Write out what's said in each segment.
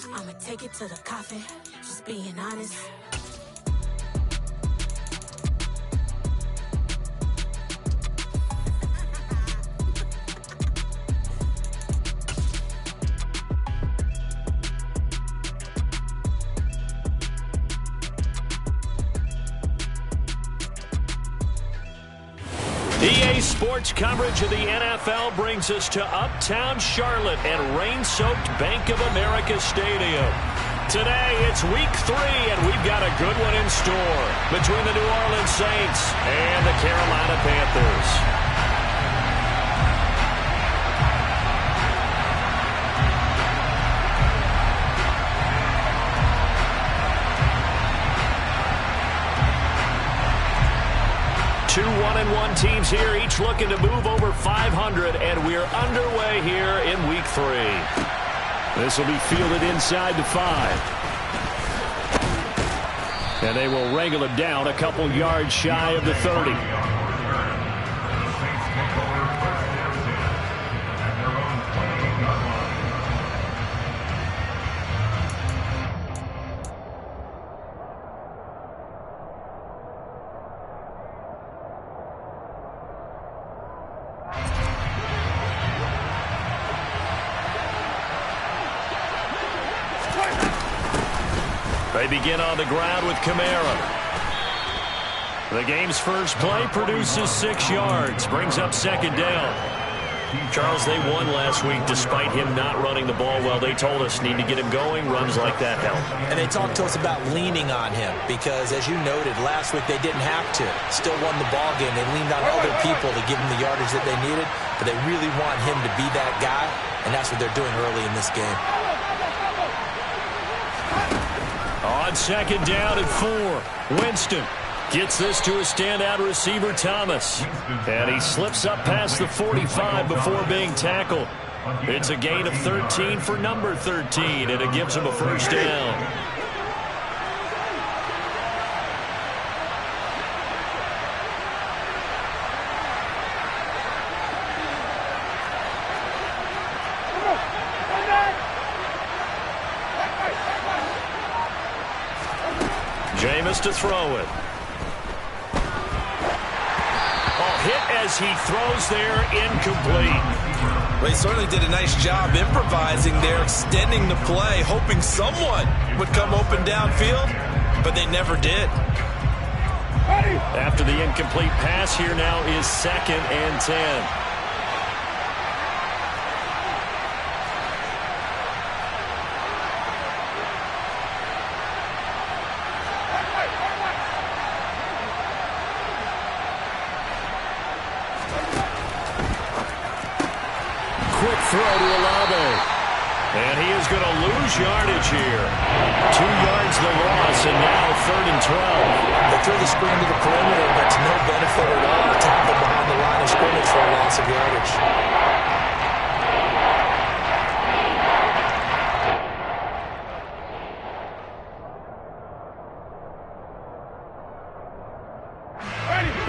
I'ma take it to the coffin, just being honest. EA Sports coverage of the NFL brings us to Uptown Charlotte and rain-soaked Bank of America Stadium. Today, it's Week 3, and we've got a good one in store between the New Orleans Saints and the Carolina Panthers. 2 1-1 teams here, each looking to move over 500, and we're underway here in Week 3. This will be fielded inside the 5. And they will wrangle it down a couple yards shy of the 30. They begin on the ground with Kamara. The game's first play produces 6 yards, brings up second down. Charles, they won last week despite him not running the ball well. They told us need to get him going. Runs like that help. And they talked to us about leaning on him because, as you noted, last week they didn't have to. Still won the ball game. They leaned on other people to give him the yardage that they needed, but they really want him to be that guy, and that's what they're doing early in this game. On second down at 4, Winston gets this to a standout receiver, Thomas. And he slips up past the 45 before being tackled. It's a gain of 13 for number 13, and it gives him a first down. Jameis to throw it. Hit as he throws there, incomplete. Well, he certainly did a nice job improvising there, extending the play, hoping someone would come open downfield, but they never did. After the incomplete pass, here now is 2nd and 10. Throw to Olave. And he is going to lose yardage here. 2 yards the loss, and now 3rd and 12. They threw the screen to the perimeter, but to no benefit at all. Tackle behind the line of scrimmage for a loss of yardage.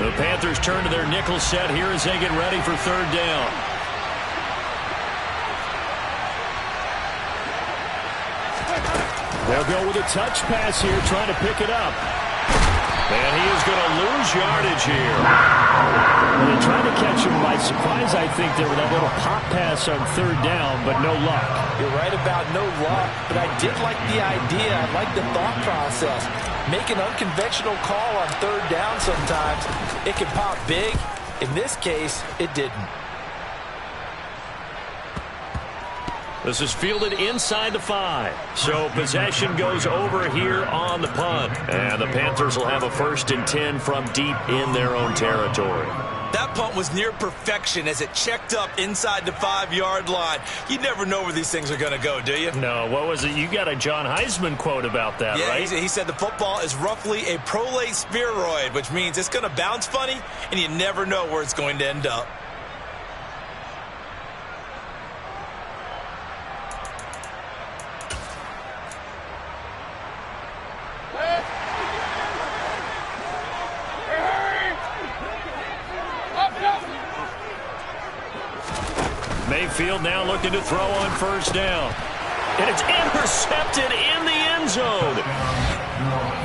The Panthers turn to their nickel set here as they get ready for 3rd down. They'll go with a touch pass here, trying to pick it up. And he is going to lose yardage here. Well, they tried to catch him by surprise, I think, there with that little pop pass on 3rd down, but no luck. You're right about no luck, but I did like the idea. I like the thought process. Make an unconventional call on 3rd down sometimes. It can pop big. In this case, it didn't. This is fielded inside the 5. So possession goes over here on the punt. And the Panthers will have a 1st and 10 from deep in their own territory. That punt was near perfection as it checked up inside the 5-yard line. You never know where these things are going to go, do you? No, what was it? You got a John Heisman quote about that, right? Yeah, he said the football is roughly a prolate spheroid, which means it's going to bounce funny, and you never know where it's going to end up. Mayfield now looking to throw on 1st down. and it's intercepted in the end zone.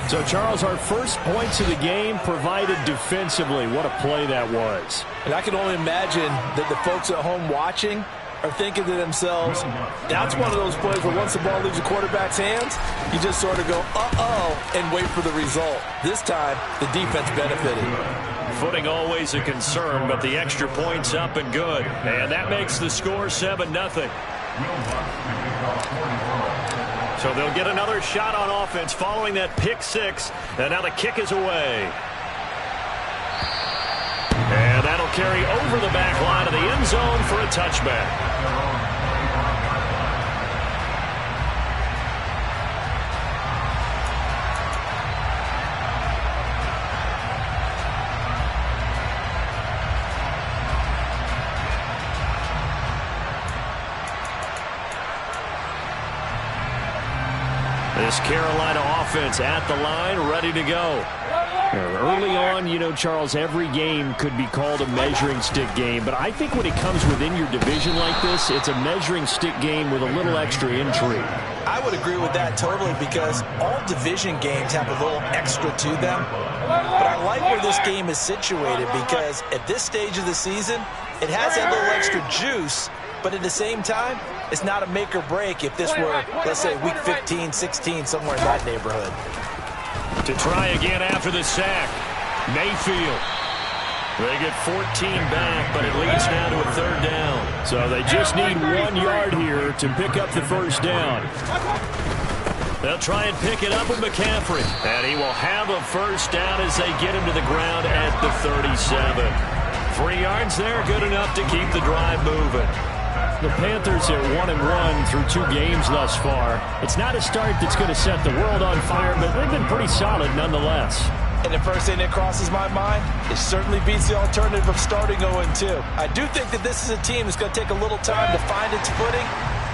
So, Charles, our first points of the game provided defensively. What a play that was. And I can only imagine that the folks at home watching are thinking to themselves, that's one of those plays where once the ball leaves the quarterback's hands, you just sort of go, uh-oh, and wait for the result. This time, the defense benefited. Footing always a concern, but the extra point's up and good. And that makes the score 7-0. So they'll get another shot on offense following that pick six. And now the kick is away. And that'll carry over the back line of the end zone for a touchback. This Carolina offense at the line, ready to go. Early on, you know, Charles, every game could be called a measuring stick game. But I think when it comes within your division like this, it's a measuring stick game with a little extra intrigue. I would agree with that totally because all division games have a little extra to them. But I like where this game is situated because at this stage of the season, it has that little extra juice. But at the same time, it's not a make or break if this were, let's say, week 15, 16, somewhere in that neighborhood. To try again after the sack, Mayfield. They get 14 back, but it leads now to a third down. So they just need 1 yard here to pick up the first down. They'll try and pick it up with McCaffrey. And he will have a first down as they get him to the ground at the 37. 3 yards there, good enough to keep the drive moving. The Panthers are 1-1 through 2 games thus far. It's not a start that's going to set the world on fire, but they've been pretty solid nonetheless. And the first thing that crosses my mind, it certainly beats the alternative of starting 0-2. I do think that this is a team that's going to take a little time to find its footing.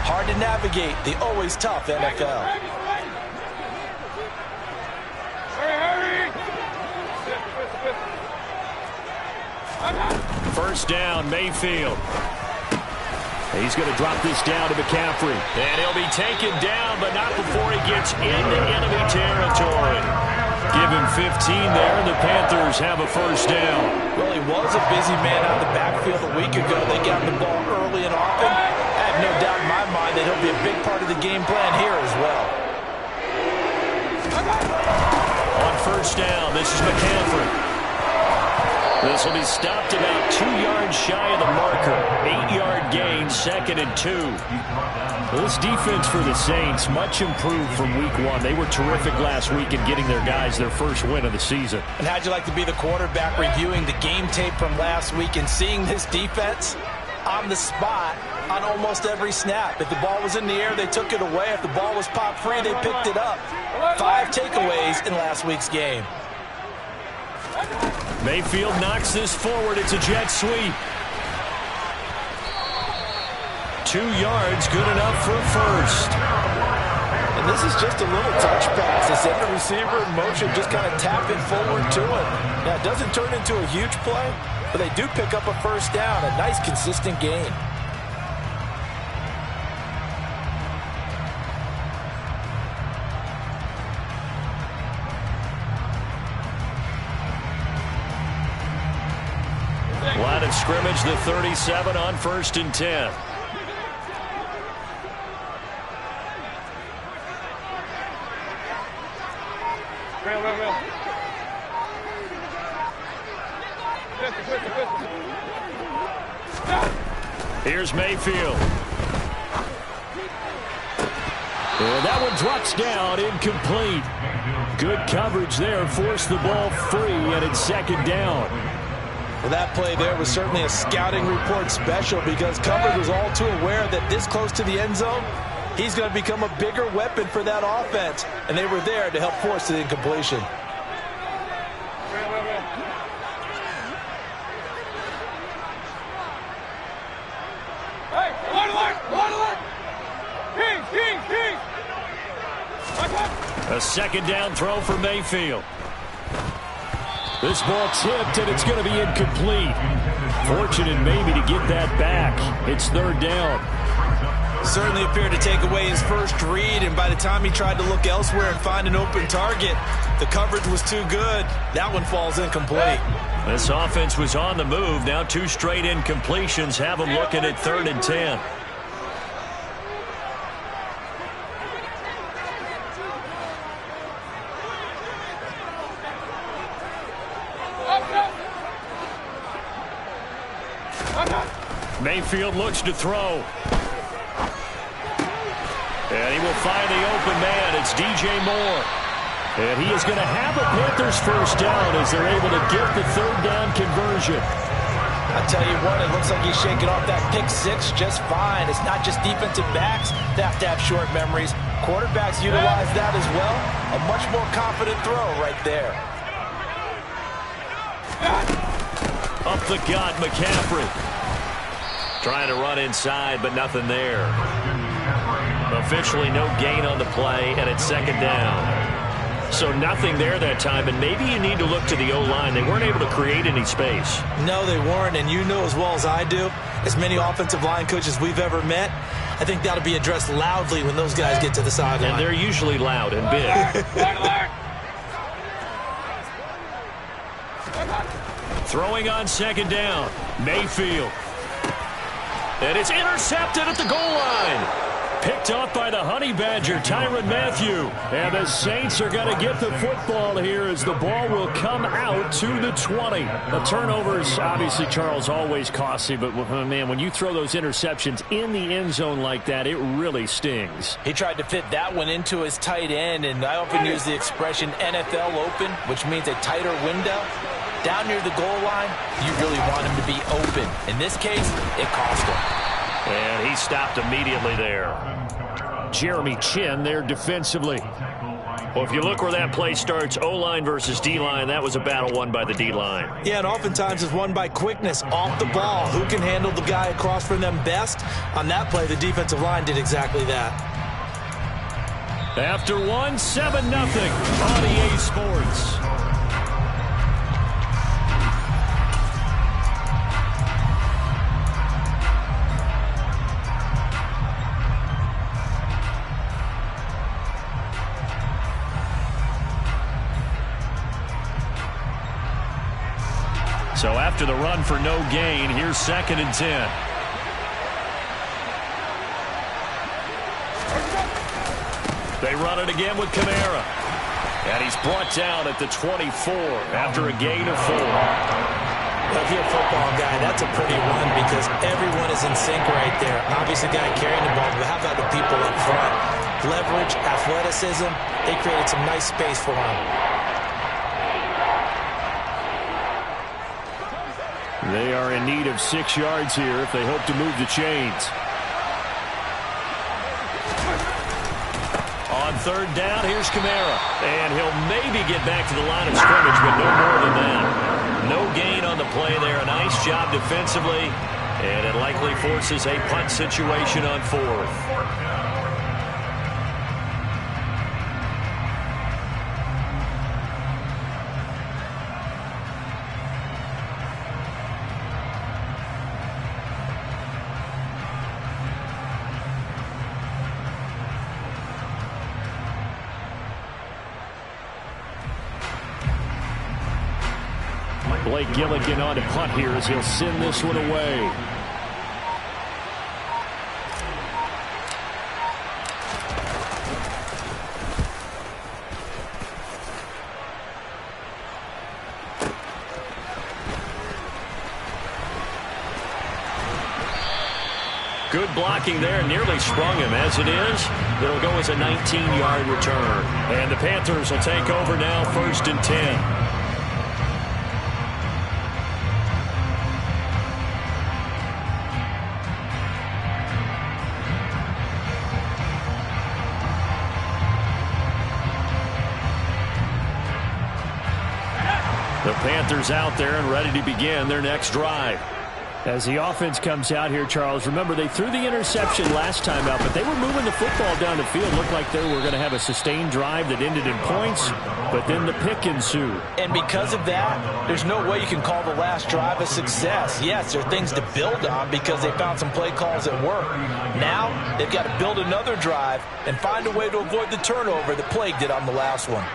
Hard to navigate the always tough NFL. First down, Mayfield. He's going to drop this down to McCaffrey. And he'll be taken down, but not before he gets into enemy territory. Give him 15 there, and the Panthers have a first down. Well, he was a busy man out of the backfield a week ago. They got the ball early and often. I have no doubt in my mind that he'll be a big part of the game plan here as well. On first down, this is McCaffrey. This will be stopped about 2 yards shy of the marker. 8-yard gain, 2nd and 2. Well, this defense for the Saints, much improved from week 1. They were terrific last week in getting their guys their first win of the season. And how'd you like to be the quarterback reviewing the game tape from last week and seeing this defense on the spot on almost every snap? If the ball was in the air, they took it away. If the ball was popped free, they picked it up. 5 takeaways in last week's game. Mayfield knocks this forward. It's a jet sweep. 2 yards, good enough for a first. And this is just a little touch pass. They send the receiver in motion, just kind of tap it forward to him. Now, it doesn't turn into a huge play, but they do pick up a first down. A nice, consistent gain. Line of scrimmage, the 37 on 1st and 10. Here's Mayfield. And that one drops down, incomplete. Good coverage there, forced the ball free, and it's 2nd down. Well, that play there was certainly a scouting report special because coverage was all too aware that this close to the end zone, he's going to become a bigger weapon for that offense. And they were there to help force the incompletion. A 2nd down throw for Mayfield. This ball tipped, and it's going to be incomplete. Fortunate maybe to get that back. It's 3rd down. Certainly appeared to take away his first read, and by the time he tried to look elsewhere and find an open target, the coverage was too good. That one falls incomplete. This offense was on the move. Now 2 straight incompletions have them looking at 3rd and 10. Mayfield looks to throw. And he will find the open man. It's DJ Moore. And he is going to have the Panthers first down as they're able to get the 3rd down conversion. I tell you what, it looks like he's shaking off that pick 6 just fine. It's not just defensive backs that have to have short memories. Quarterbacks utilize that as well. A much more confident throw right there. Up the gut, McCaffrey. Trying to run inside, but nothing there. Officially no gain on the play, and it's 2nd down. So nothing there that time, and maybe you need to look to the O-line. They weren't able to create any space. No, they weren't, and you know as well as I do, as many offensive line coaches we've ever met, I think that'll be addressed loudly when those guys get to the sideline. And they're usually loud and big. Throwing on 2nd down, Mayfield. And it's intercepted at the goal line. Picked off by the Honey Badger, Tyrann Mathieu. And the Saints are going to get the football here as the ball will come out to the 20. The turnovers, obviously, Charles, always costly. But, man, when you throw those interceptions in the end zone like that, it really stings. He tried to fit that one into his tight end, and I often use the expression NFL open, which means a tighter window. Down near the goal line, you really want him to be open. In this case, it cost him. And he stopped immediately there. Jeremy Chinn there defensively. Well, if you look where that play starts, O-line versus D-line, that was a battle won by the D-line. Yeah, and oftentimes it's won by quickness off the ball. Who can handle the guy across from them best? On that play, the defensive line did exactly that. After 1, 7-0 on EA Sports. So after the run for no gain, here's 2nd and 10. They run it again with Kamara. And he's brought down at the 24 after a gain of 4. Well, if you're a football guy, that's a pretty run because everyone is in sync right there. Obviously, the guy carrying the ball, but how about the people up front? Leverage, athleticism, they created some nice space for him. They are in need of 6 yards here if they hope to move the chains. On 3rd down, here's Kamara. And he'll maybe get back to the line of scrimmage, but no more than that. No gain on the play there. A nice job defensively. And it likely forces a punt situation on 4th. Blake Gilligan on to punt here as he'll send this one away. Good blocking there, nearly sprung him. As it is, it'll go as a 19-yard return. And the Panthers will take over now, 1st and 10. The Panthers out there and ready to begin their next drive. As the offense comes out here, Charles, remember they threw the interception last time out, but they were moving the football down the field. Looked like they were going to have a sustained drive that ended in points, but then the pick ensued. And because of that, there's no way you can call the last drive a success. Yes, there are things to build on because they found some play calls that work. Now, they've got to build another drive and find a way to avoid the turnover that plagued it on the last one.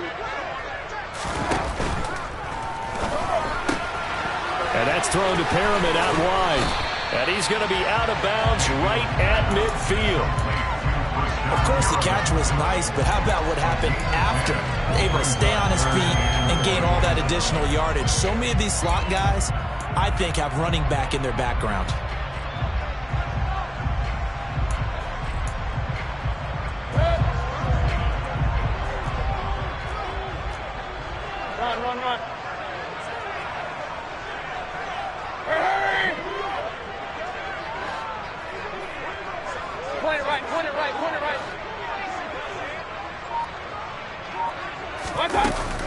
And that's thrown to Perriman out wide. And he's going to be out of bounds right at midfield. Of course, the catch was nice, but how about what happened after? Able to stay on his feet and gain all that additional yardage. So many of these slot guys, I think, have running back in their background. Run. Point it right.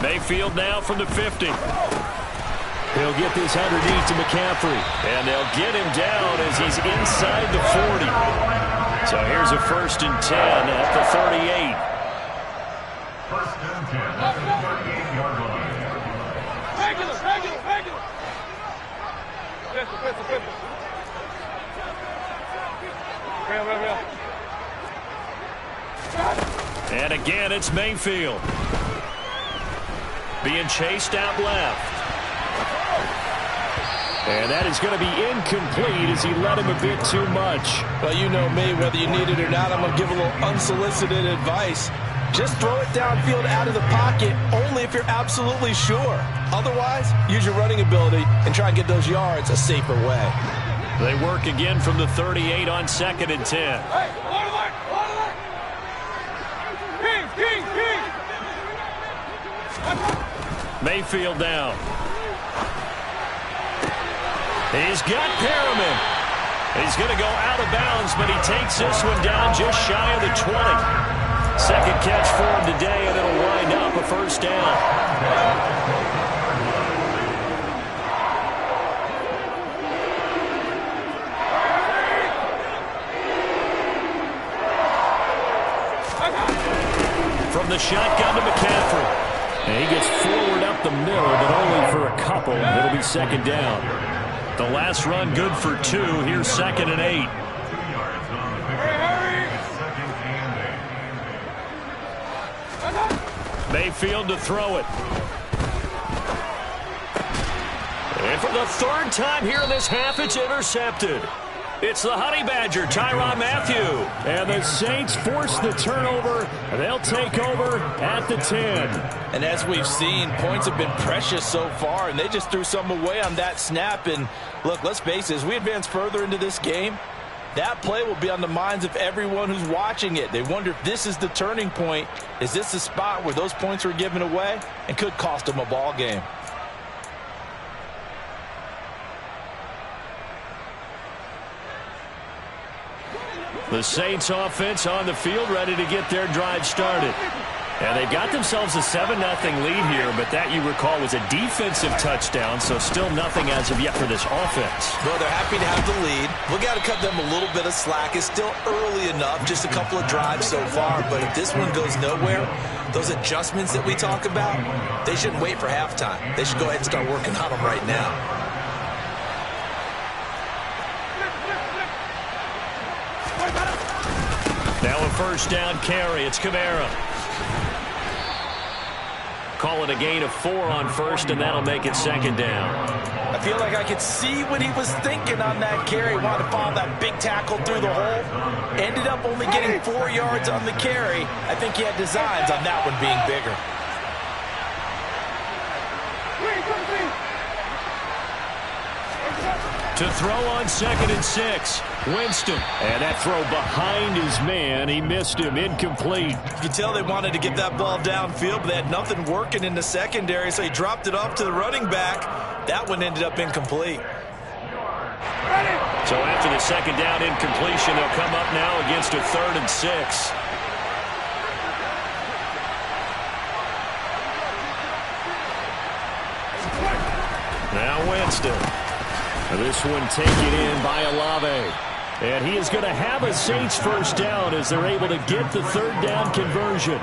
Mayfield now from the 50. He'll get this underneath to McCaffrey. And they'll get him down as he's inside the 40. So here's a 1st and 10 at the 38. 1st and 10 at the 38-yard line. Regular. Pistol. Real. And again, it's Mayfield. Being chased out left. And that is going to be incomplete as he led him a bit too much. Well, you know me, whether you need it or not, I'm going to give a little unsolicited advice. Just throw it downfield out of the pocket only if you're absolutely sure. Otherwise, use your running ability and try and get those yards a safer way. They work again from the 38 on 2nd and 10. Hey, King. Mayfield down. He's got Perriman. He's going to go out of bounds, but he takes this one down just shy of the 20. Second catch for him today, and it'll wind up a 1st down. From the shotgun to McCaffrey. And he gets forward up the middle, but only for a couple. It'll be 2nd down. The last run good for 2. Here's 2nd and 8. Mayfield to throw it. And for the 3rd time here in this half, it's intercepted. It's the Honey Badger, Tyrann Mathieu. And the Saints force the turnover. They'll take over at the 10. And as we've seen, points have been precious so far, and they just threw some away on that snap. And look, let's face it, as we advance further into this game, that play will be on the minds of everyone who's watching it. They wonder if this is the turning point. Is this the spot where those points were given away and could cost them a ball game? The Saints offense on the field ready to get their drive started. And they've got themselves a 7-0 lead here, but that, you recall, was a defensive touchdown, so still nothing as of yet for this offense. Well, they're happy to have the lead. We've got to cut them a little bit of slack. It's still early enough, just a couple of drives so far, but if this one goes nowhere, those adjustments that we talk about, they shouldn't wait for halftime. They should go ahead and start working on them right now. Now a 1st down carry. It's Kamara. Call it a gain of 4 on 1st, and that'll make it 2nd down. I feel like I could see what he was thinking on that carry. Wanted to follow that big tackle through the hole. Ended up only getting 4 yards on the carry. I think he had designs on that one being bigger. To throw on 2nd and 6. Winston. And that throw behind his man. He missed him. Incomplete. You can tell they wanted to get that ball downfield, but they had nothing working in the secondary, so he dropped it off to the running back. That one ended up incomplete. So after the 2nd down incompletion, they'll come up now against a 3rd and 6. Now Winston. This one taken in by Olave. And he is going to have a Saints first down as they're able to get the third down conversion.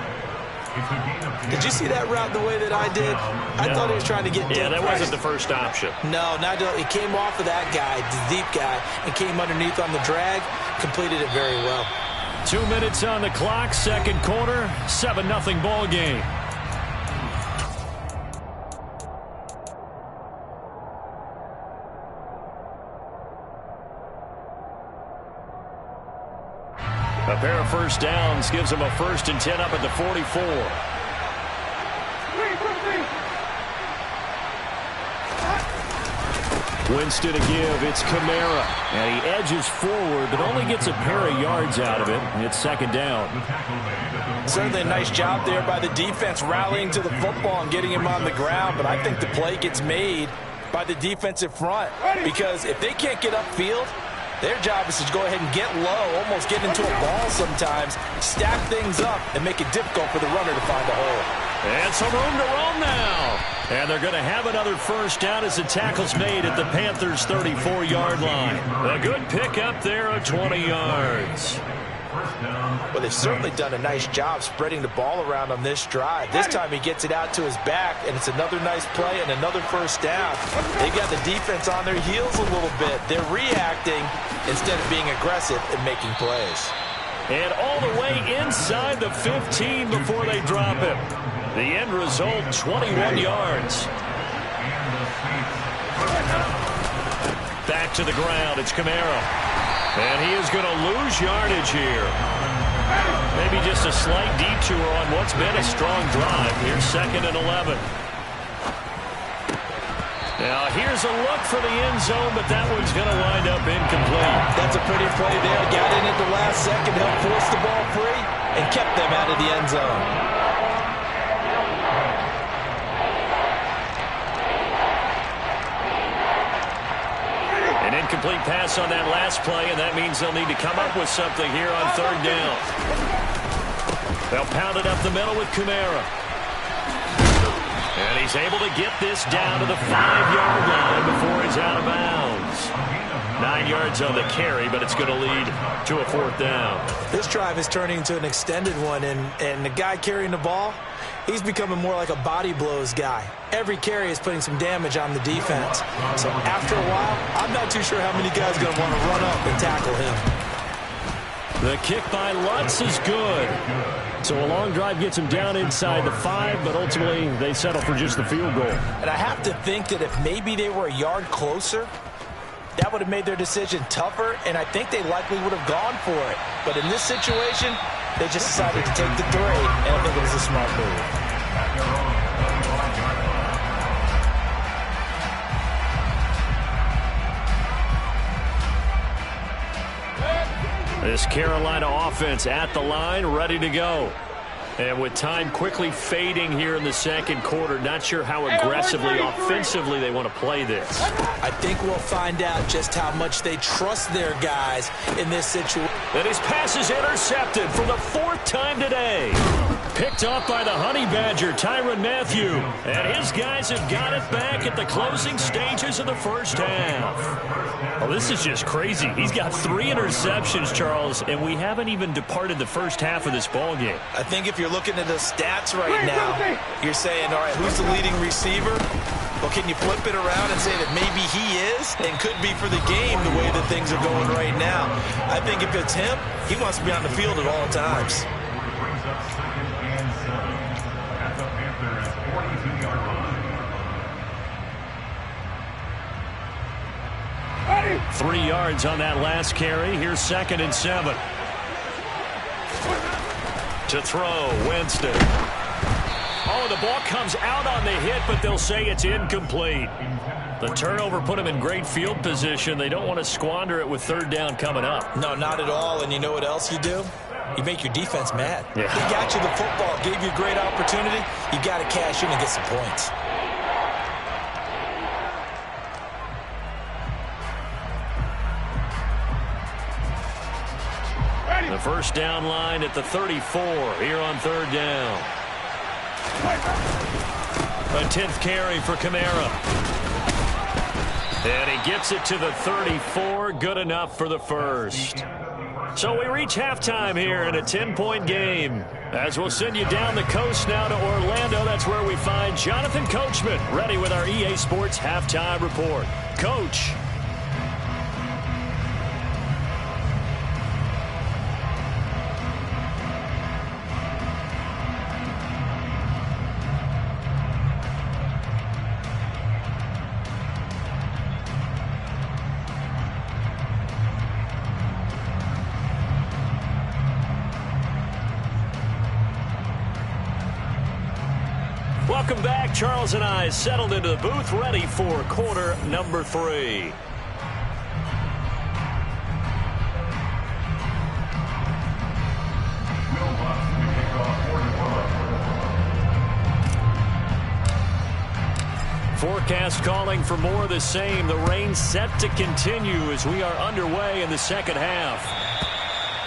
Did you see that route the way that I did? I thought he was trying to get deep. Yeah, that wasn't the first option. No, it came off of that guy, the deep guy, and came underneath on the drag. Completed it very well. 2 minutes on the clock, second quarter, 7-0 ball game. A pair of first downs gives them a 1st and 10 up at the 44. Winston to give. It's Kamara. And he edges forward, but only gets a pair of yards out of it. And it's second down. Certainly a nice job there by the defense rallying to the football and getting him on the ground. But I think the play gets made by the defensive front. Because if they can't get upfield, their job is to go ahead and get low, almost get into a ball sometimes, stack things up, and make it difficult for the runner to find a hole. And some room to roam now. And they're going to have another first down as the tackle's made at the Panthers' 34-yard line. A good pickup there of 20 yards. Well, they've certainly done a nice job spreading the ball around on this drive. This time he gets it out to his back, and it's another nice play and another first down. They got the defense on their heels a little bit. They're reacting instead of being aggressive and making plays. And all the way inside the 15 before they drop him. The end result, 21 yards. Back to the ground, it's Kamara. And he is going to lose yardage here. Maybe just a slight detour on what's been a strong drive. Here's 2nd and 11. Now here's a look for the end zone, but that one's going to wind up incomplete. That's a pretty play there. Got in at the last second, helped force the ball free, and kept them out of the end zone. An incomplete pass on that last play, and that means they'll need to come up with something here on third down. They'll pound it up the middle with Kamara. And he's able to get this down to the 5-yard line before he's out of bounds. 9 yards on the carry, but it's going to lead to a 4th down. This drive is turning into an extended one, and the guy carrying the ball, he's becoming more like a body blows guy. Every carry is putting some damage on the defense. So after a while, I'm not too sure how many guys are going to want to run up and tackle him. The kick by Lutz is good. So a long drive gets him down inside the 5, but ultimately they settle for just the field goal. And I have to think that if maybe they were a yard closer, that would have made their decision tougher, and I think they likely would have gone for it. But in this situation, they just decided to take the 3, and I think it was a smart move. This Carolina offense at the line, ready to go. And with time quickly fading here in the second quarter, not sure how aggressively, offensively they want to play this. I think we'll find out just how much they trust their guys in this situation. And his pass is intercepted for the 4th time today. Picked off by the Honey Badger, Tyrann Mathieu. And his guys have got it back at the closing stages of the first half. Well, this is just crazy. He's got 3 interceptions, Charles, and we haven't even departed the first half of this ball game. I think if you're looking at the stats right now, you're saying, all right, who's the leading receiver? Well, can you flip it around and say that maybe he is and could be for the game the way that things are going right now? I think if it's him, he wants to be on the field at all times. 3 yards on that last carry. Here's 2nd and 7. To throw, Winston. Oh, the ball comes out on the hit, but they'll say it's incomplete. The turnover put them in great field position. They don't want to squander it with 3rd down coming up. No, not at all. And you know what else you do? You make your defense mad. Yeah. They got you the football, gave you a great opportunity. You got to cash in and get some points. The first down line at the 34 here on 3rd down. A 10th carry for Kamara. And he gets it to the 34. Good enough for the first. So we reach halftime here in a 10-point game. As we'll send you down the coast now to Orlando. That's where we find Jonathan Coachman ready with our EA Sports Halftime Report. Coach. Welcome back. Charles and I settled into the booth, ready for quarter number 3. Forecast calling for more of the same. The rain set to continue as we are underway in the second half.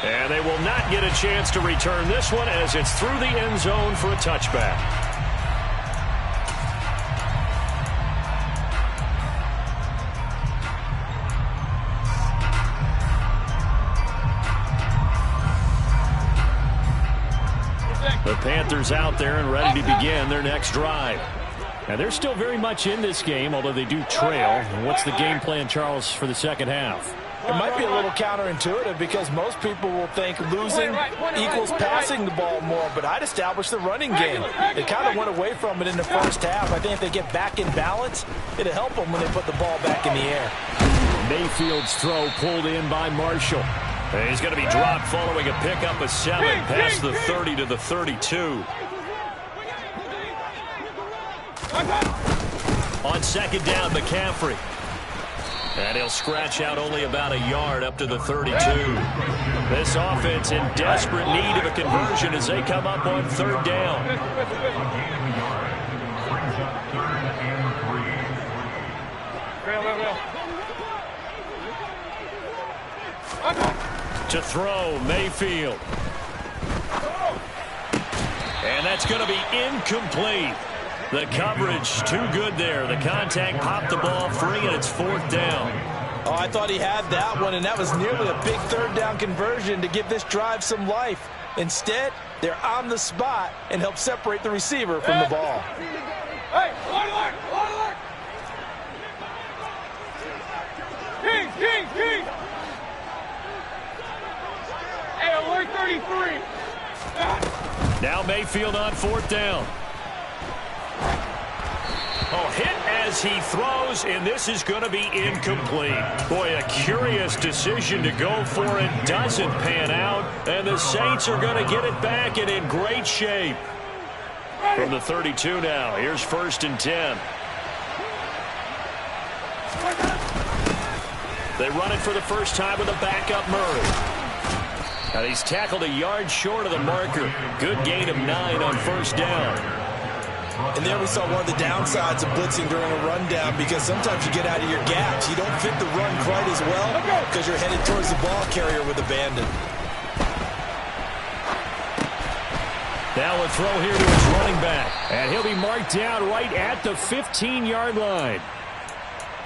And they will not get a chance to return this one as it's through the end zone for a touchback. The Panthers out there and ready to begin their next drive. And they're still very much in this game, although they do trail. And what's the game plan, Charles, for the second half? It might be a little counterintuitive because most people will think losing equals passing the ball more, but I'd establish the running game. They kind of went away from it in the first half. I think if they get back in balance, it'll help them when they put the ball back in the air. Mayfield's throw pulled in by Marshall. He's going to be dropped following a pickup of 7 past the 30 to the 32. On second down, McCaffrey. And he'll scratch out only about a yard up to the 32. This offense in desperate need of a conversion as they come up on third down. To throw, Mayfield. And that's going to be incomplete. The coverage too good there. The contact popped the ball free, and it's fourth down. Oh, I thought he had that one, and that was nearly a big third down conversion to give this drive some life. Instead, they're on the spot and help separate the receiver from the ball. Hey, alert! King! Hey, alert 33! Now Mayfield on fourth down. Oh, hit as he throws, and this is going to be incomplete. Boy, a curious decision to go for it. Doesn't pan out, and the Saints are going to get it back and in great shape. From the 32 now, here's first and 10. They run it for the first time with a backup Murray. And he's tackled a yard short of the marker. Good gain of 9 on first down. And there we saw one of the downsides of blitzing during a rundown because sometimes you get out of your gaps. You don't fit the run quite as well because you're headed towards the ball carrier with abandon. Now a throw here to his running back. And he'll be marked down right at the 15-yard line.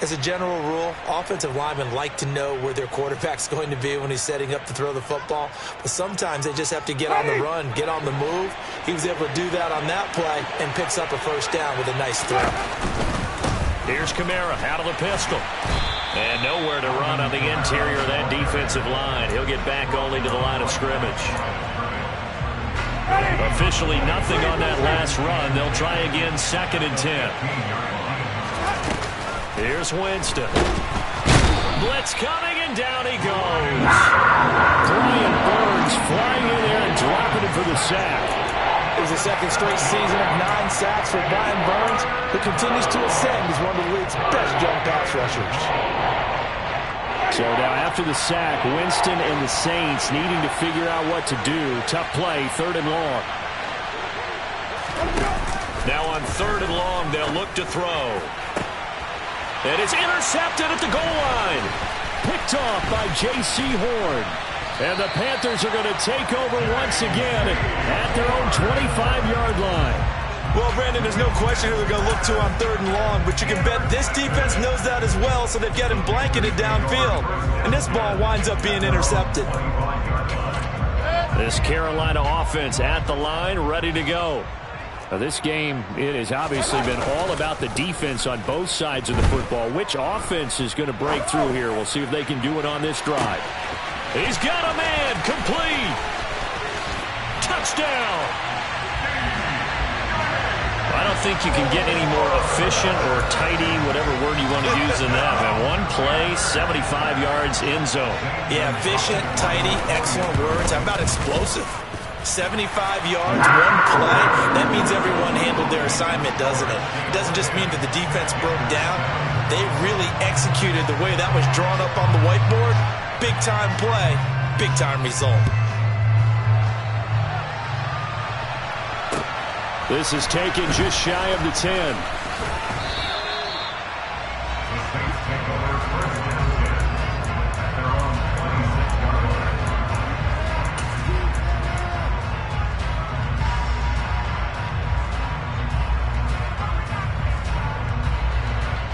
As a general rule, offensive linemen like to know where their quarterback's going to be when he's setting up to throw the football. But sometimes they just have to get on the run, get on the move. He was able to do that on that play and picks up a first down with a nice throw. Here's Kamara out of the pistol. And nowhere to run on the interior of that defensive line. He'll get back only to the line of scrimmage. Officially nothing on that last run. They'll try again, second and 10. Here's Winston. Blitz coming, and down he goes. Brian Burns flying in there and dropping it for the sack. It was the second straight season of 9 sacks for Brian Burns, who continues to ascend as one of the league's best young pass rushers. So now after the sack, Winston and the Saints needing to figure out what to do. Tough play, third and long. Now on third and long, they'll look to throw. And it's intercepted at the goal line. Picked off by J.C. Horn. And the Panthers are going to take over once again at their own 25-yard line. Well, Brandon, there's no question who they're going to look to on 3rd and long, but you can bet this defense knows that as well, so they've got him blanketed downfield. And this ball winds up being intercepted. This Carolina offense at the line, ready to go. Now, this game, it has obviously been all about the defense on both sides of the football. Which offense is going to break through here? We'll see if they can do it on this drive. He's got a man, complete. Touchdown. I don't think you can get any more efficient or tidy, whatever word you want to use in that. And one play, 75 yards in zone. Yeah, efficient, tidy, excellent words. How about explosive? 75 yards, one play. That means everyone handled their assignment, doesn't it? It doesn't just mean that the defense broke down. They really executed the way that was drawn up on the whiteboard. Big-time play, big-time result. This is taken just shy of the 10.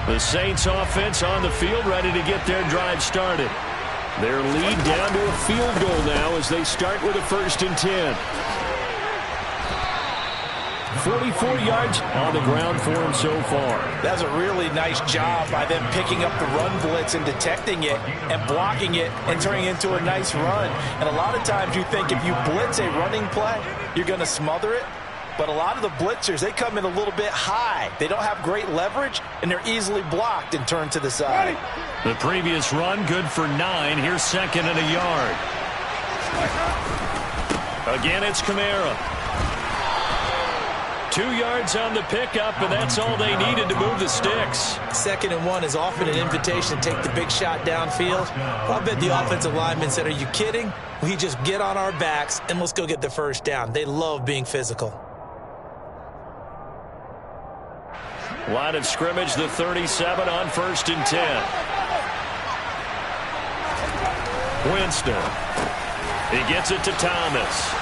The Saints offense on the field, ready to get their drive started. Their lead down to a field goal now as they start with a 1st and 10. 44 yards on the ground for him so far. That's a really nice job by them picking up the run blitz and detecting it and blocking it and turning it into a nice run. And a lot of times you think if you blitz a running play, you're going to smother it. But a lot of the blitzers, they come in a little bit high. They don't have great leverage, and they're easily blocked and turned to the side. The previous run, good for 9. Here's 2nd and a yard. Again, it's Kamara. 2 yards on the pickup, and that's all they needed to move the sticks. 2nd and 1 is often an invitation to take the big shot downfield. I bet the offensive lineman said, are you kidding? We just get on our backs, and let's go get the 1st down. They love being physical. Line of scrimmage, the 37 on 1st and 10. Winston. He gets it to Thomas.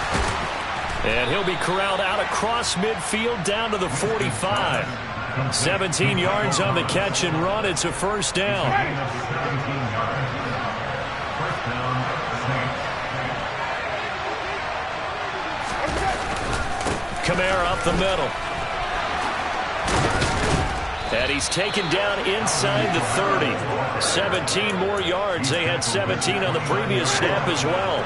And he'll be corralled out across midfield down to the 45. 17 yards on the catch and run. It's a 1st down. Kamara up the middle. And he's taken down inside the 30. 17 more yards. They had 17 on the previous snap as well.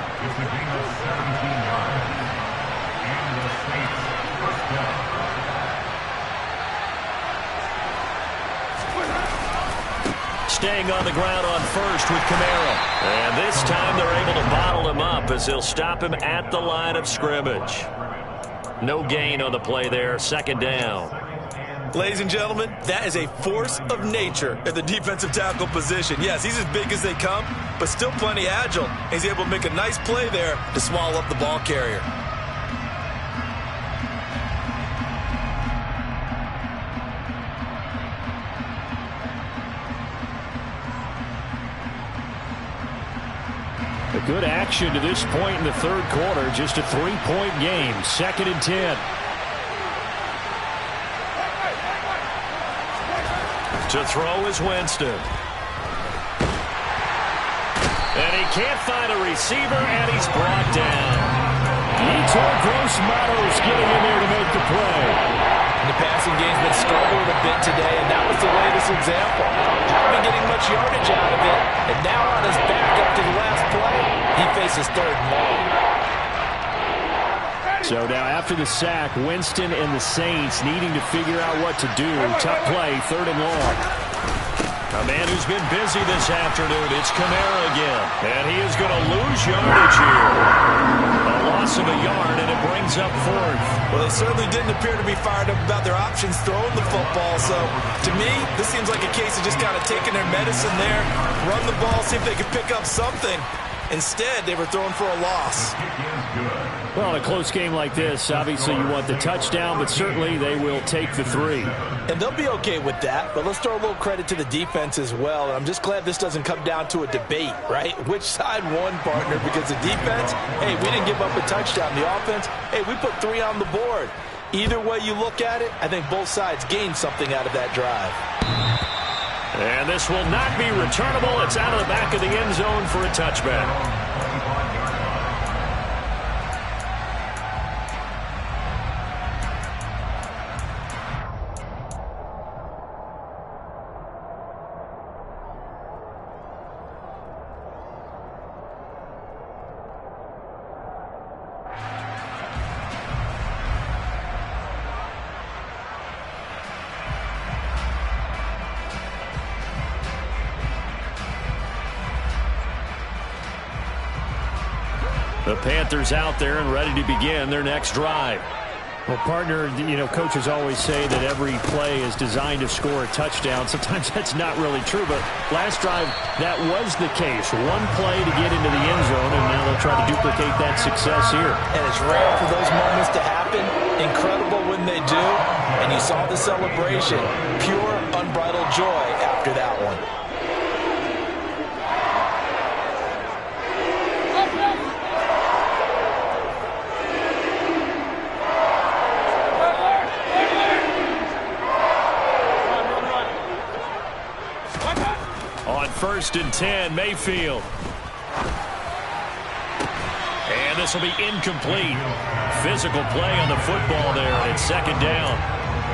Staying on the ground on 1st with Kamara. And this time they're able to bottle him up as they'll stop him at the line of scrimmage. No gain on the play there. 2nd down. Ladies and gentlemen, that is a force of nature at the defensive tackle position. Yes, he's as big as they come, but still plenty agile. He's able to make a nice play there to swallow up the ball carrier. A good action to this point in the 3rd quarter. Just a 3-point game. 2nd and 10. To throw is Winston. And he can't find a receiver, and he's brought down. Yetur Gross-Matos getting in there to make the play. And the passing game's been struggling a bit today, and that was the latest example. Haven't been getting much yardage out of it, and now on his back up to the last play, he faces 3rd and long. So now after the sack, Winston and the Saints needing to figure out what to do. Tough play, 3rd and long. A man who's been busy this afternoon, it's Kamara again. And he is going to lose yardage here. A loss of a yard, and it brings up 4th. Well, they certainly didn't appear to be fired up about their options throwing the football. So, to me, this seems like a case of just kind of taking their medicine there, run the ball, see if they can pick up something. Instead, they were throwing for a loss. Well, in a close game like this, obviously you want the touchdown, but certainly they will take the 3. And they'll be okay with that, but let's throw a little credit to the defense as well. And I'm just glad this doesn't come down to a debate, right? Which side won, partner? Because the defense, hey, we didn't give up a touchdown. The offense, hey, we put 3 on the board. Either way you look at it, I think both sides gained something out of that drive. And this will not be returnable. It's out of the back of the end zone for a touchback. The Panthers out there and ready to begin their next drive. Well, partner, coaches always say that every play is designed to score a touchdown. Sometimes that's not really true, but last drive, that was the case. One play to get into the end zone, and now they'll try to duplicate that success here. And it's rare for those moments to happen. Incredible when they do. And you saw the celebration. Pure, unbridled joy after that one. First and 10, Mayfield. And this will be incomplete. Physical play on the football there, and it's second down.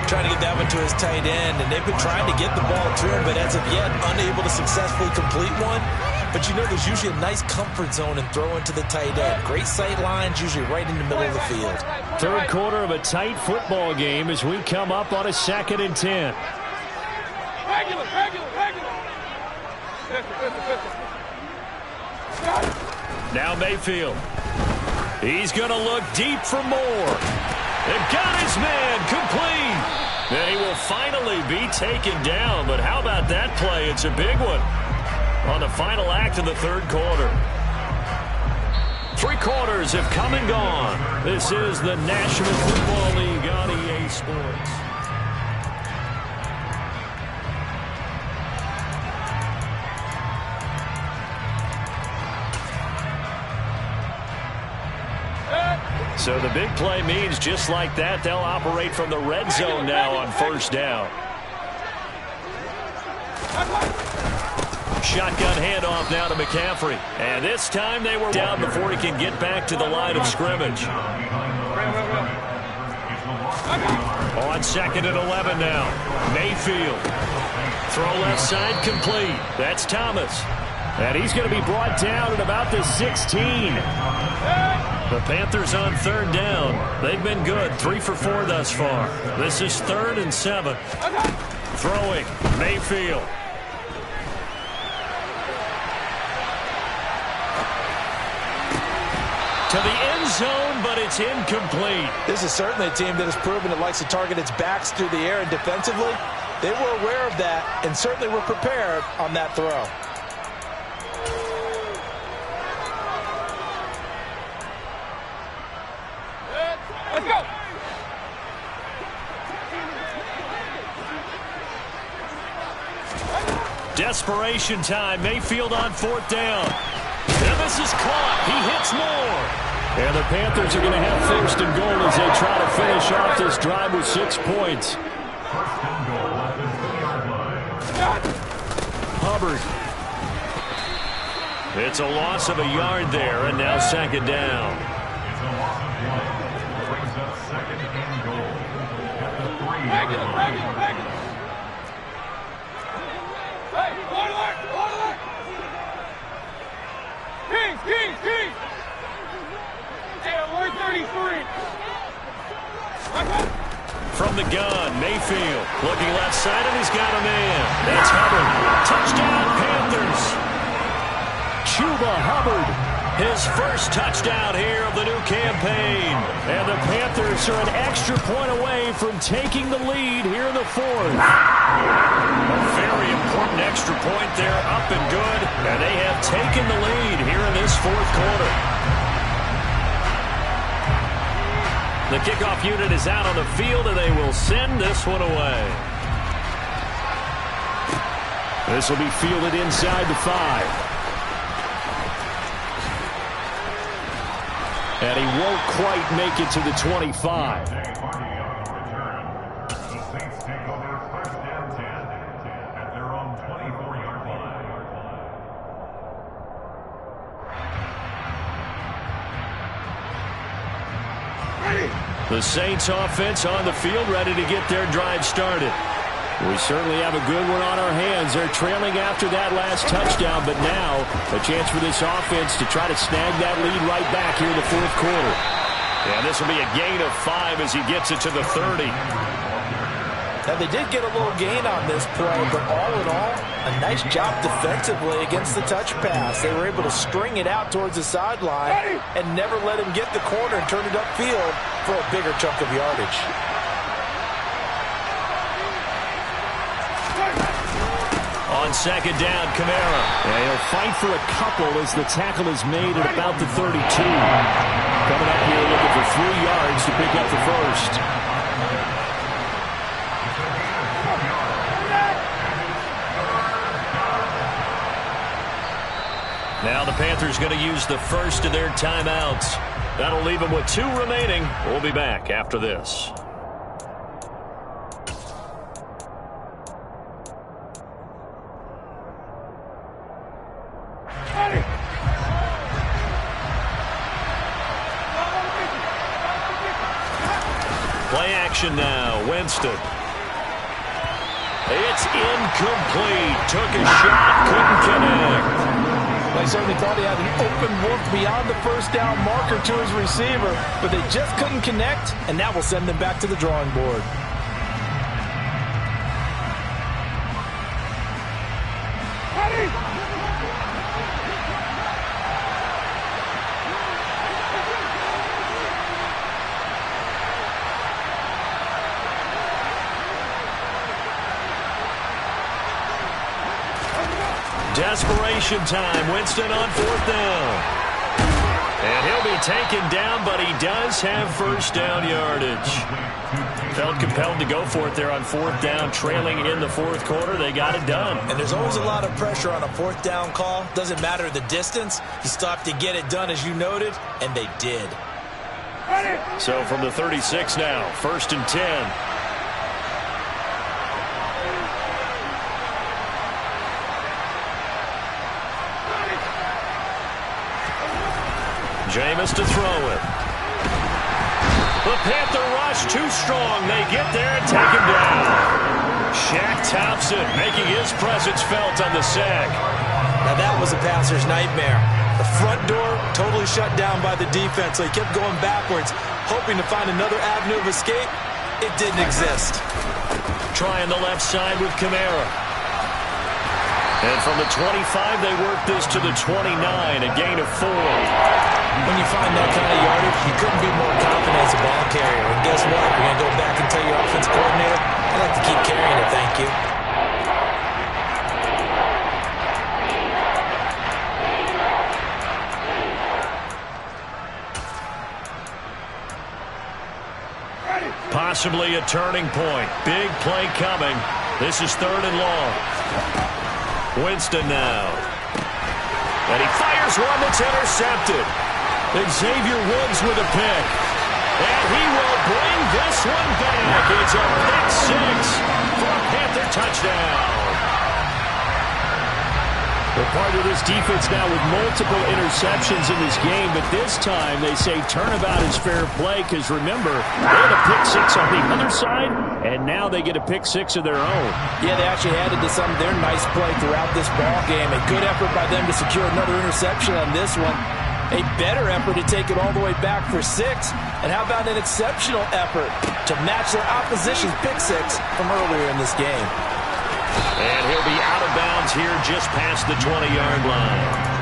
Trying to get that one to his tight end, and they've been trying to get the ball to him, but as of yet, unable to successfully complete one. But there's usually a nice comfort zone and throw into the tight end. Great sight lines, usually right in the middle of the field. Third quarter of a tight football game as we come up on a second and 10. Regular. Now Mayfield. He's going to look deep for more. They've got his man complete. And he will finally be taken down. But how about that play? It's a big one on the final act of the third quarter. 3 quarters have come and gone. This is the National Football League on EA Sports. So the big play means just like that, they'll operate from the red zone now on first down. Shotgun handoff now to McCaffrey. And this time they were down before he can get back to the line of scrimmage. On second and 11 now. Mayfield. Throw left side complete. That's Thomas. And he's going to be brought down at about the 16. The Panthers on third down. They've been good. 3 for 4 thus far. This is 3rd and 7. Throwing. Mayfield. To the end zone, but it's incomplete. This is certainly a team that has proven it likes to target its backs through the air and defensively. They were aware of that and certainly were prepared on that throw. Let's go. Desperation time. Mayfield on 4th down. And this is caught. He hits more. And the Panthers are going to have 1st and goal as they try to finish off this drive with 6 points. Hubbard. It's a loss of a yard there, and now 2nd down. Kings. Hey, alert 33. From the gun, Mayfield looking left side, and he's got a man. That's Hubbard. Touchdown, Panthers. Chuba Hubbard, his first touchdown here of the new campaign. And the Panthers are an extra point away from taking the lead here in the 4th. A very important extra point there, up and good. And they have taken the lead here in this 4th quarter. The kickoff unit is out on the field, and they will send this one away. This will be fielded inside the 5. And he won't quite make it to the 25. The Saints offense on the field, ready to get their drive started. We certainly have a good one on our hands. They're trailing after that last touchdown, but now a chance for this offense to try to snag that lead right back here in the fourth quarter. And this will be a gain of 5 as he gets it to the 30. Now, they did get a little gain on this play, but all in all, a nice job defensively against the touch pass. They were able to string it out towards the sideline and never let him get the corner and turn it upfield for a bigger chunk of yardage. On second down, Kamara. Yeah, he'll fight for a couple as the tackle is made at about the 32. Coming up here looking for 3 yards to pick up the first. Now the Panthers going to use the first of their timeouts. That'll leave them with 2 remaining. We'll be back after this. Play action now. Winston. It's incomplete. Took a shot, couldn't connect. They certainly thought he had an open look beyond the first down marker to his receiver, but they just couldn't connect, and that will send them back to the drawing board. Desperation time. Winston on 4th down. And he'll be taken down, but he does have first down yardage. Felt compelled to go for it there on 4th down, trailing in the fourth quarter. They got it done. And there's always a lot of pressure on a 4th down call. Doesn't matter the distance. You still have to get it done, as you noted, and they did. So from the 36 now, 1st and 10. Jameis to throw it. The Panther rush too strong. They get there and take him down. Shaq Thompson making his presence felt on the sack. Now that was a passer's nightmare. The front door totally shut down by the defense, so he kept going backwards, hoping to find another avenue of escape. It didn't exist. Trying the left side with Kamara. And from the 25, they work this to the 29, a gain of 4. When you find that kind of yardage, you couldn't be more confident as a ball carrier. And guess what? You're going to go back and tell your offensive coordinator, I'd like to keep carrying it, thank you. Possibly a turning point. Big play coming. This is 3rd and long. Winston now. And he fires one that's intercepted. Xavier Woods with a pick. And he will bring this one back. It's a pick 6 for a Panther touchdown. They're part of this defense now with multiple interceptions in this game, but this time they say turnabout is fair play because, remember, they had a pick 6 on the other side, and now they get a pick 6 of their own. Yeah, they actually added to some of their nice play throughout this ball game. A good effort by them to secure another interception on this one. A better effort to take it all the way back for 6. And how about an exceptional effort to match their opposition's pick 6 from earlier in this game? And he'll be out of bounds here just past the 20-yard line.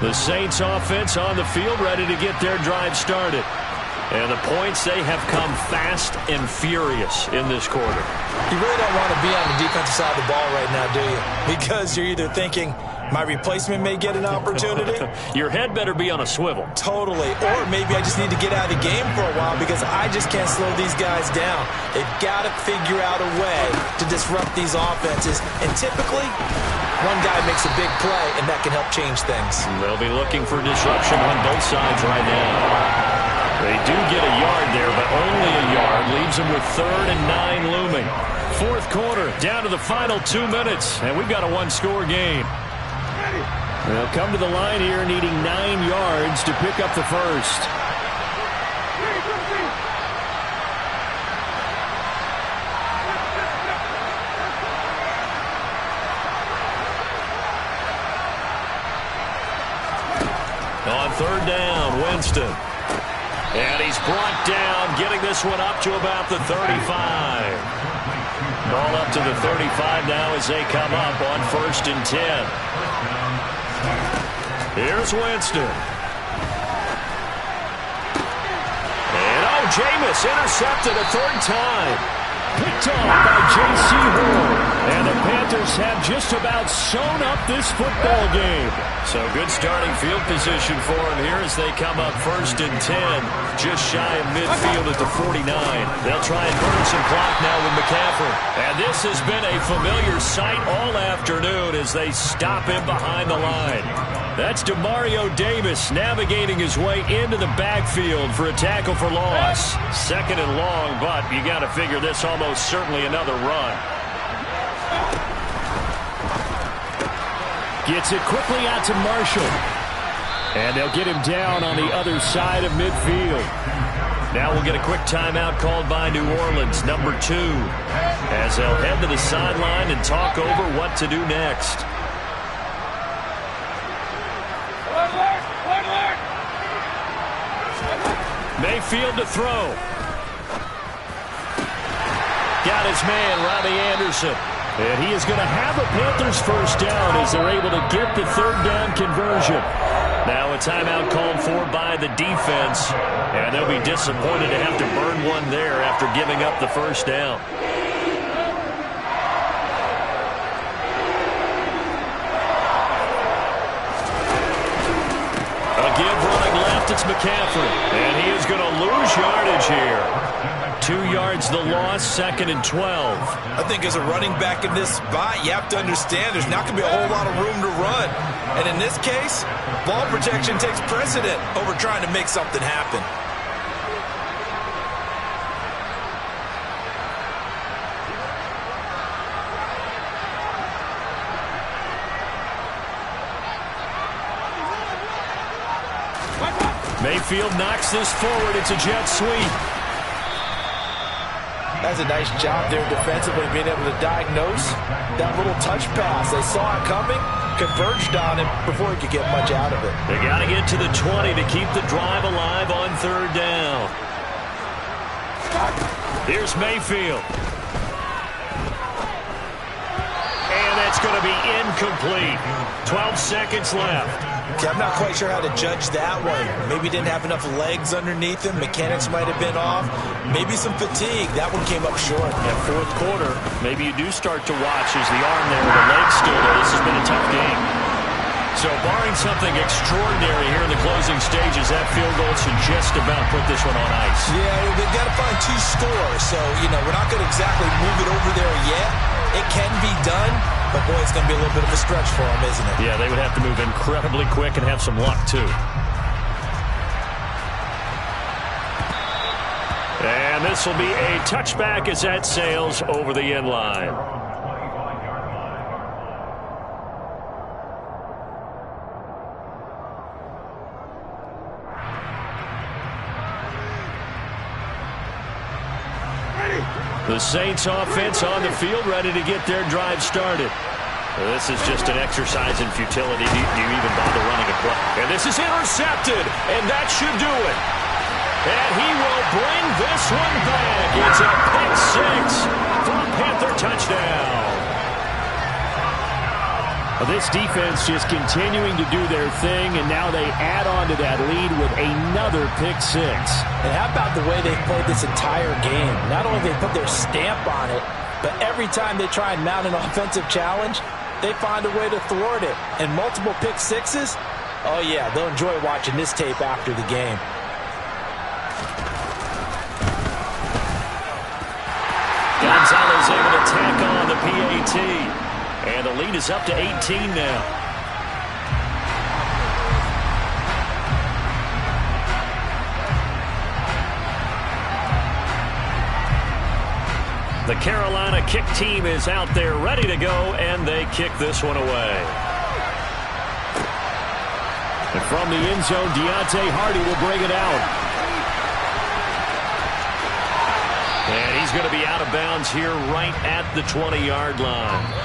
The Saints offense on the field ready to get their drive started. And the points, they have come fast and furious in this quarter. You really don't want to be on the defensive side of the ball right now, do you? Because you're either thinking, my replacement may get an opportunity. Your head better be on a swivel. Totally. Or maybe I just need to get out of the game for a while because I just can't slow these guys down. They've got to figure out a way to disrupt these offenses. And typically, one guy makes a big play, and that can help change things. They'll be looking for disruption on both sides right now. They do get a yard there, but only a yard. Leaves them with 3rd and 9 looming. Fourth quarter, down to the final 2 minutes, and we've got a one-score game. They'll come to the line here needing 9 yards to pick up the first. On third down, Winston. And he's brought down, getting this one up to about the 35. Ball up to the 35 now as they come up on 1st and 10. Here's Winston. And Jameis intercepted a 3rd time. Picked off by J.C. Horn. And the Panthers have just about sewn up this football game. So good starting field position for them here as they come up 1st and 10. Just shy of midfield at the 49. They'll try and burn some clock now with McCaffrey. And this has been a familiar sight all afternoon as they stop him behind the line. That's Demario Davis navigating his way into the backfield for a tackle for loss. 2nd and long, but you got to figure this almost certainly another run. Gets it quickly out to Marshall. And they'll get him down on the other side of midfield. Now we'll get a quick timeout called by New Orleans, number 2, as they'll head to the sideline and talk over what to do next. Mayfield to throw. Got his man, Robbie Anderson. And he is going to have a Panthers first down as they're able to get the 3rd down conversion. Now a timeout called for by the defense. And they'll be disappointed to have to burn one there after giving up the first down. A give running left, it's McCaffrey. And he is going to lose yardage here. 2 yards the loss, 2nd and 12. I think as a running back in this spot, you have to understand there's not going to be a whole lot of room to run. And in this case, ball protection takes precedent over trying to make something happen. Mayfield knocks this forward. It's a jet sweep. That's a nice job there defensively, being able to diagnose that little touch pass. They saw it coming, converged on him before he could get much out of it. They got to get to the 20 to keep the drive alive on 3rd down. Here's Mayfield. And that's going to be incomplete. 12 seconds left. Okay, I'm not quite sure how to judge that one. Maybe didn't have enough legs underneath him. Mechanics might have been off. Maybe some fatigue. That one came up short. At 4th quarter, maybe you do start to watch as the arm there, the leg's still there. This has been a tough game. So barring something extraordinary here in the closing stages, that field goal should just about put this one on ice. Yeah, they've got to find 2 scores. So, we're not going to exactly move it over there yet. It can be done, but boy, it's going to be a little bit of a stretch for them, isn't it? Yeah, they would have to move incredibly quick and have some luck, too. And this will be a touchback as that sails over the end line. The Saints offense on the field, ready to get their drive started. This is just an exercise in futility. Do you even bother running a play? And this is intercepted, and that should do it. And he will bring this one back. It's a pick 6 for a Panther touchdown. This defense just continuing to do their thing, and now they add on to that lead with another pick 6. And how about the way they played this entire game? Not only they put their stamp on it, but every time they try and mount an offensive challenge, they find a way to thwart it. And multiple pick 6s, oh yeah, they'll enjoy watching this tape after the game. Gonzalez able to tack on the PAT. And the lead is up to 18 now. The Carolina kick team is out there ready to go, and they kick this one away. And from the end zone, Deontay Hardy will bring it out. And he's going to be out of bounds here right at the 20-yard line.